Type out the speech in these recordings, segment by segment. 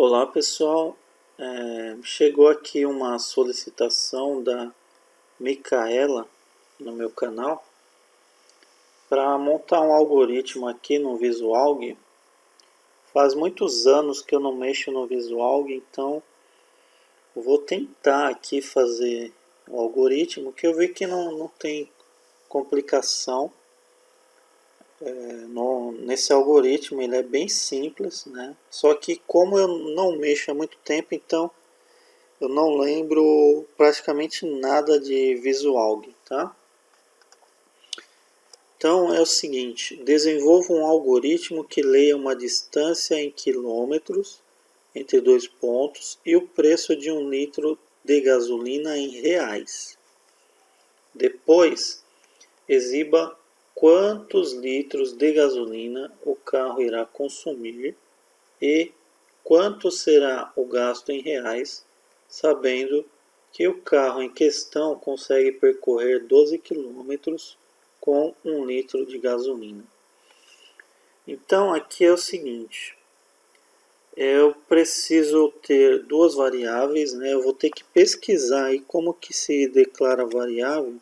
Olá pessoal, chegou aqui uma solicitação da Micaela no meu canal para montar um algoritmo aqui no Visualg. Faz muitos anos que eu não mexo no Visualg, então eu vou tentar aqui fazer o algoritmo, que eu vi que não tem complicação. Nesse algoritmo ele é bem simples, né? Só que como eu não mexo há muito tempo, então eu não lembro praticamente nada de Visualg, tá? Então é o seguinte: desenvolva um algoritmo que leia uma distância em quilômetros entre dois pontos e o preço de 1 litro de gasolina em reais. Depois, exiba quantos litros de gasolina o carro irá consumir e quanto será o gasto em reais, sabendo que o carro em questão consegue percorrer 12 quilômetros com 1 litro de gasolina. Então aqui é o seguinte: eu preciso ter duas variáveis, né? Eu vou ter que pesquisar aí como que se declara variável.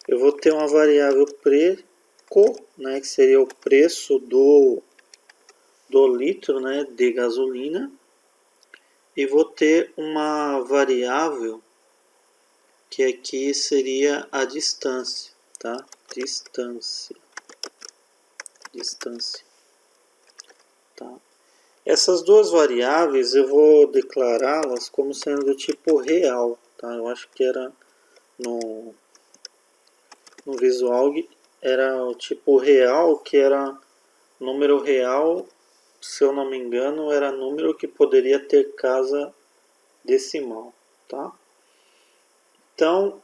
Eu vou ter uma variável preço, né, que seria o preço do litro, né, de gasolina, e vou ter uma variável que aqui seria a distância, tá? Distância, tá? Essas duas variáveis eu vou declará-las como sendo do tipo real, tá? Eu acho que era no Visualg era o tipo real, que era número real, se eu não me engano, era número que poderia ter casa decimal, tá? Então,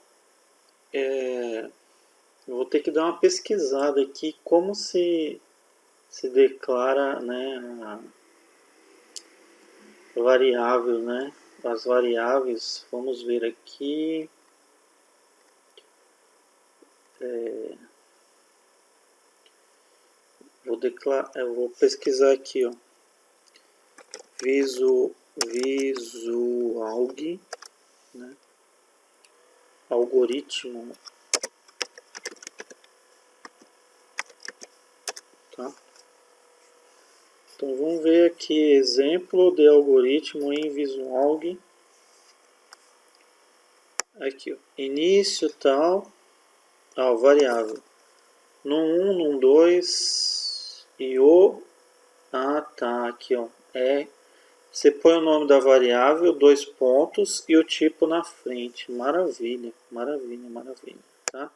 eu vou ter que dar uma pesquisada aqui como se declara, né, a variável, né? As variáveis, vamos ver aqui. Eu vou pesquisar aqui, ó. Visualg, né? Algoritmo, tá? Então vamos ver aqui exemplo de algoritmo em Visualg. Aqui, ó, início tal, variável no 1, no 2 e o tá aqui, ó, você põe o nome da variável, 2 pontos e o tipo na frente. Maravilha, maravilha, maravilha, tá?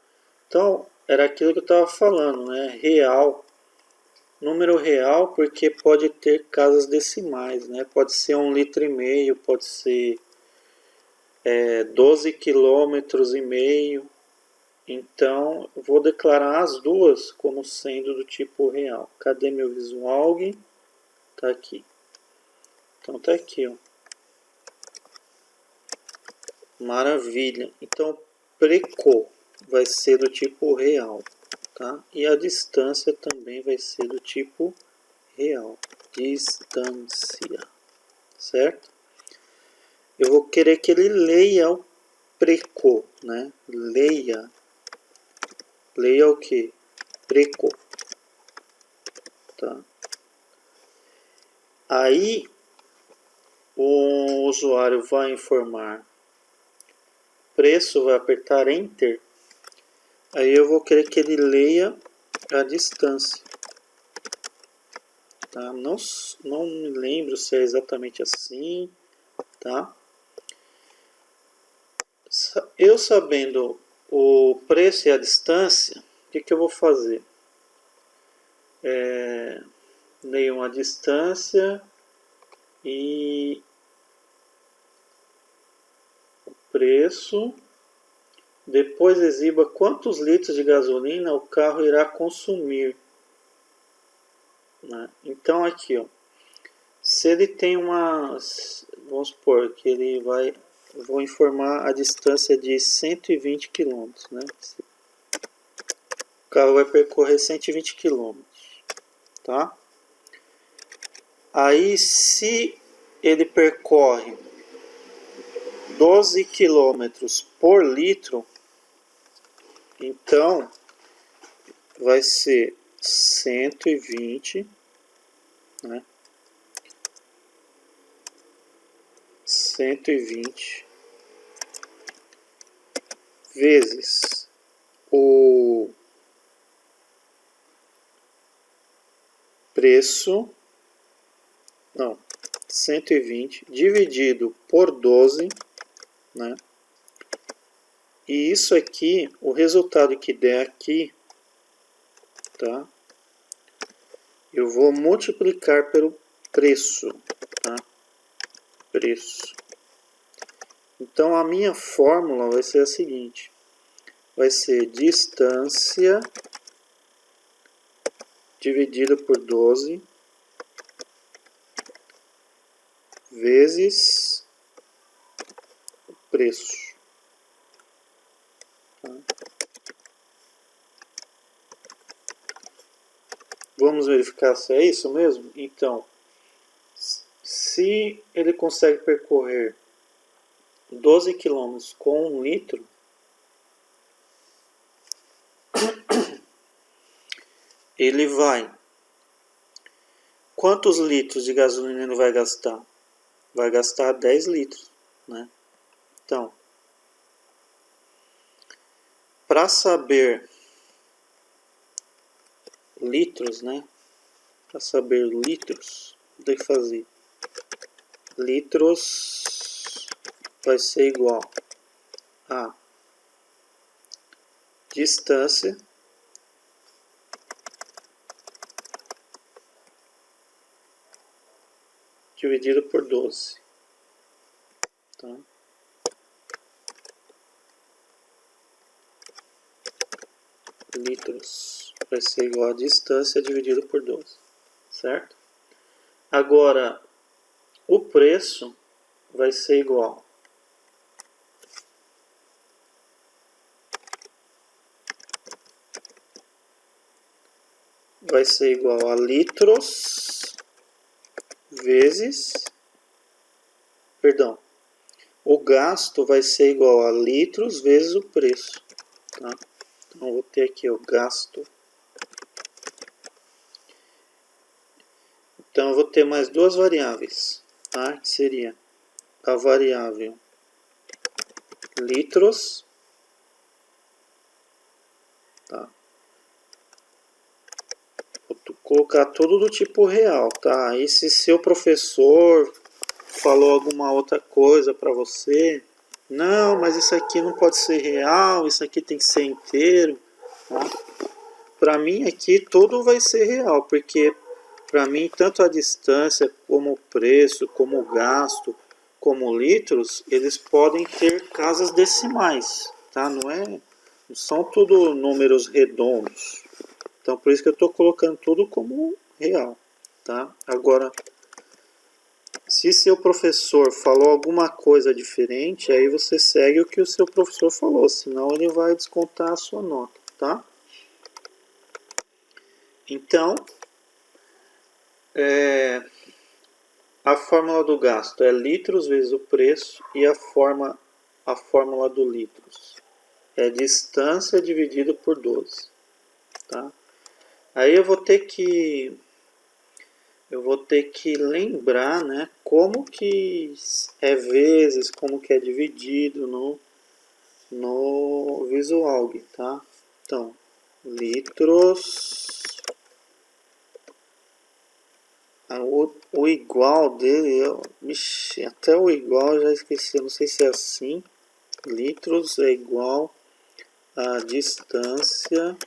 Então, era aquilo que eu estava falando, né? Real, número real, porque pode ter casas decimais, né? Pode ser 1,5 litro, pode ser 12 quilômetros e meio. Então, vou declarar as duas como sendo do tipo real. Cadê meu Visualg? Tá aqui. Então tá aqui, ó. Maravilha. Então, preco vai ser do tipo real, tá? E a distância também vai ser do tipo real. Distância, certo? Eu vou querer que ele leia o preco, né? Leia o que? Preco, tá? Aí o usuário vai informar preço, vai apertar Enter. Aí eu vou querer que ele leia a distância. Tá? Não me lembro se é exatamente assim, tá? Eu sabendo o preço e a distância, o que eu vou fazer? Leio uma distância e o preço. Depois exiba quantos litros de gasolina o carro irá consumir, né? Então aqui, ó, se ele tem vamos supor que ele vai, vou informar a distância de 120 km, né? O carro vai percorrer 120 km, tá? Aí, se ele percorre 12 quilômetros por litro, então vai ser 120, né? 120 vezes o preço, não, 120 dividido por 12, né? E isso aqui, o resultado que der aqui, tá? Eu vou multiplicar pelo preço, tá? Preço. Então a minha fórmula vai ser a seguinte: vai ser distância dividido por 12 vezes o preço. Tá? Vamos verificar se é isso mesmo? Então, se ele consegue percorrer 12 km com 1 litro, ele vai... Quantos litros de gasolina ele vai gastar? Vai gastar 10 litros, né? Então, para saber litros, né? Para saber litros, tem que fazer litros vai ser igual a distância dividido por 12. Tá? Litros vai ser igual a distância dividido por 12, certo? Agora, o preço vai ser igual a litros vezes, perdão, o gasto vai ser igual a litros vezes o preço, tá? Então, vou ter aqui o gasto. Então, eu vou ter mais duas variáveis, tá? Que seria a variável litros, tá? Vou colocar tudo do tipo real, tá? E se seu professor falou alguma outra coisa para você, não, mas isso aqui não pode ser real, isso aqui tem que ser inteiro, tá? Para mim aqui tudo vai ser real, porque para mim tanto a distância, como o preço, como o gasto, como litros, eles podem ter casas decimais, tá? Não são tudo números redondos. Então por isso que eu estou colocando tudo como real, tá? Agora, se seu professor falou alguma coisa diferente, aí você segue o que o seu professor falou, senão ele vai descontar a sua nota, tá? Então, a fórmula do gasto é litros vezes o preço e a fórmula do litros é distância dividido por 12, tá? Aí eu vou ter que lembrar, né, como que é vezes, como que é dividido no Visualg, tá? Então, litros, o igual dele, até o igual eu já esqueci, eu não sei se é assim. Litros é igual a distância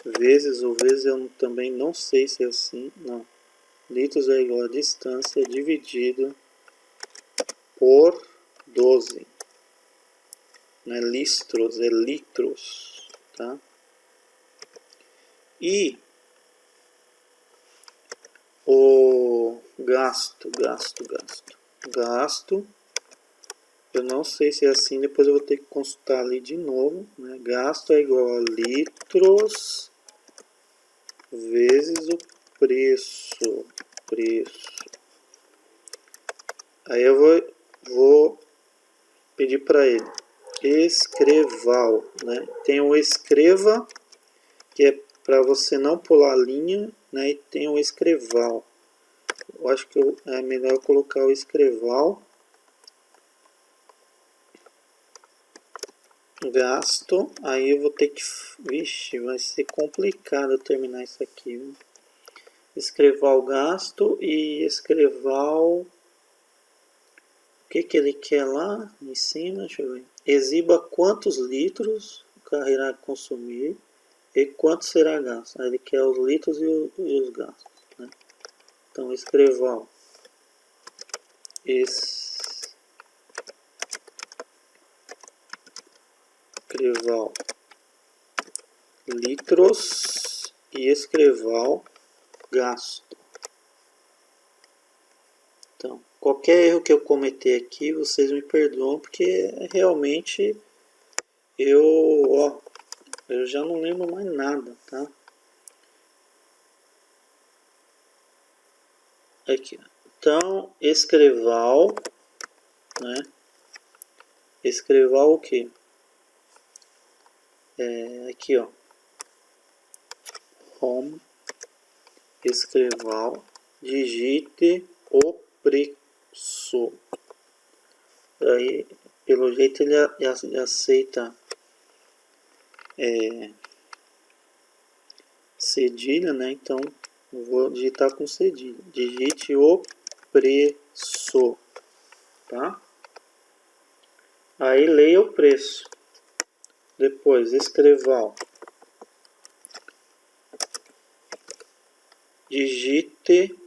vezes, ou vezes eu também não sei se é assim, não. Litros é igual a distância dividido por 12. Não é listros, é litros, tá? E o gasto, eu não sei se é assim, depois eu vou ter que consultar ali de novo, né? Gasto é igual a litros vezes o preço, preço. Aí eu vou pedir para ele escreval, né? Tem o escreva, que é para você não pular a linha, né? E tem o escreval. Eu acho que é melhor colocar o escreval. Gasto, aí eu vou ter que... Vixe, vai ser complicado terminar isso aqui, viu? Escreval gasto e escreval... O que ele quer lá em cima? Deixa eu ver. Exiba quantos litros o carro irá consumir e quanto será gasto. Aí ele quer os litros e os gastos, né? Então, escreval. Escreval litros e escreval gasto. Então, qualquer erro que eu cometer aqui, vocês me perdoam, porque realmente eu já não lembro mais nada, tá? Aqui, então, escreval, né? Escreval o que? Aqui, ó. Home, escreval, digite o preço. Aí, pelo jeito, ele aceita cedilha, né? Então, eu vou digitar com cedilha. Digite o preço, tá? Aí, leia o preço. Depois, escreval. Digite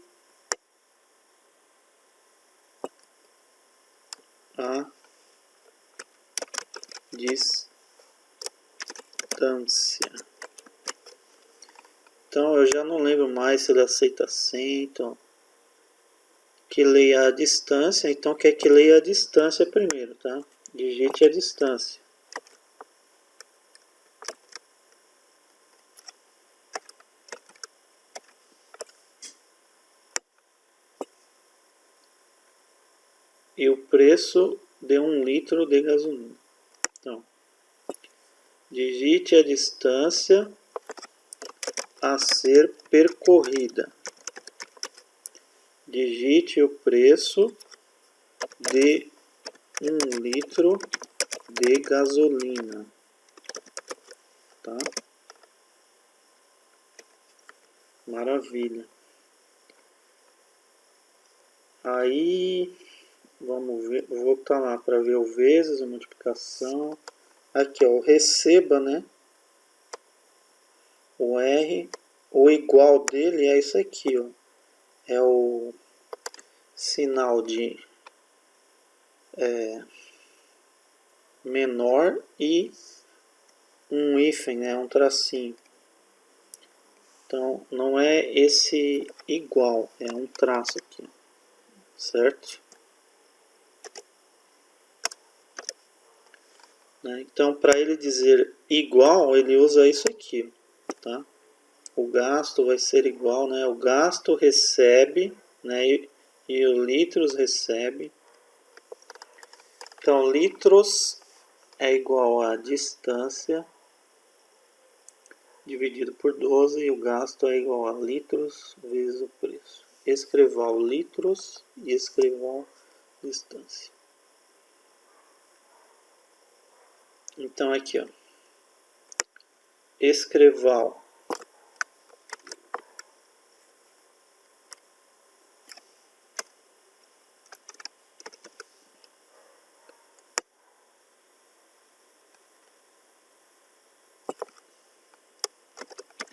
a distância. Então eu já não lembro mais se ele aceita 100, então que leia a distância, então quer que leia a distância primeiro, tá? Digite a distância. E o preço de 1 litro de gasolina. Então, digite a distância a ser percorrida. Digite o preço de 1 litro de gasolina, tá? Maravilha. Aí, vamos ver, vou voltar lá para ver o vezes, a multiplicação. Aqui, ó, o receba, né? O R, o igual dele é isso aqui, ó. É o sinal de menor e um hífen, né? Um tracinho. Então, não é esse igual, é um traço aqui, certo? Né? Então, para ele dizer igual, ele usa isso aqui, tá? O gasto vai ser igual, né? O gasto recebe, né? E o litros recebe. Então, litros é igual a distância dividido por 12 e o gasto é igual a litros vezes o preço. Escreval litros e escreval distância. Então, aqui, ó. Escreval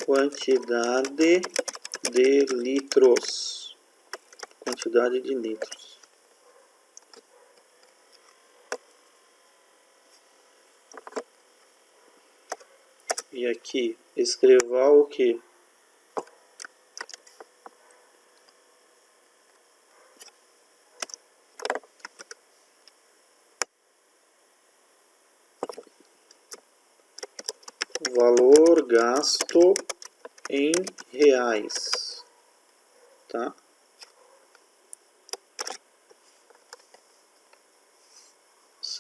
quantidade de litros. Quantidade de litros. E aqui, escreval o que? Valor gasto em reais, tá?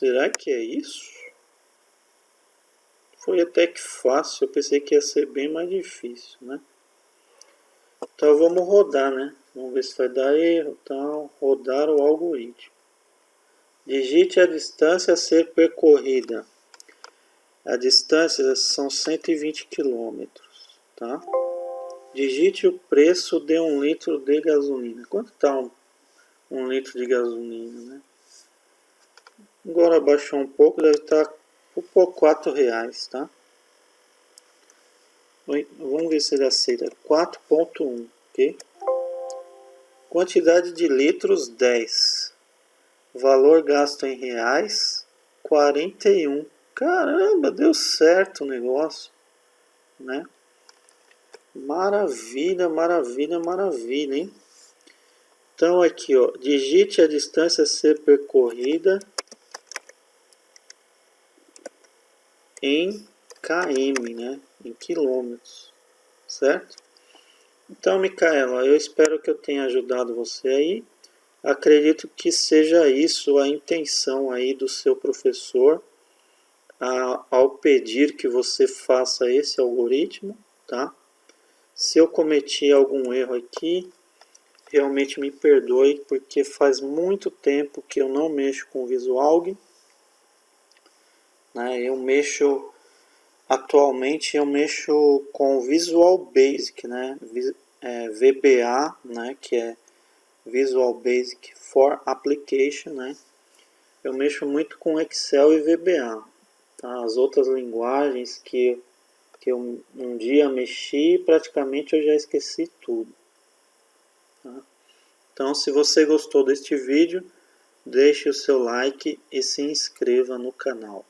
Será que é isso? Foi até que fácil, eu pensei que ia ser bem mais difícil, né? Então vamos rodar, né? Vamos ver se vai dar erro, tal. Rodar o algoritmo. Digite a distância a ser percorrida. A distância são 120 km, tá? Digite o preço de 1 litro de gasolina. Quanto está um litro de gasolina, né? Agora baixou um pouco, deve estar por R$4, tá? Vamos ver se ele aceita. 4,1, ok? Quantidade de litros, 10. Valor gasto em reais, 41. Caramba, deu certo o negócio, né? Maravilha, maravilha, maravilha, hein? Então aqui, ó, digite a distância a ser percorrida em km, né? Em quilômetros, certo? Então, Micaela, eu espero que eu tenha ajudado você aí. Acredito que seja isso a intenção aí do seu professor ao pedir que você faça esse algoritmo, tá? Se eu cometi algum erro aqui, realmente me perdoe, porque faz muito tempo que eu não mexo com o Visualg, né? Atualmente eu mexo com o Visual Basic, né? VBA, né? Que é Visual Basic for Application, né? Eu mexo muito com Excel e VBA, tá? As outras linguagens que eu um dia mexi, praticamente eu já esqueci tudo, tá? Então, se você gostou deste vídeo, deixe o seu like e se inscreva no canal.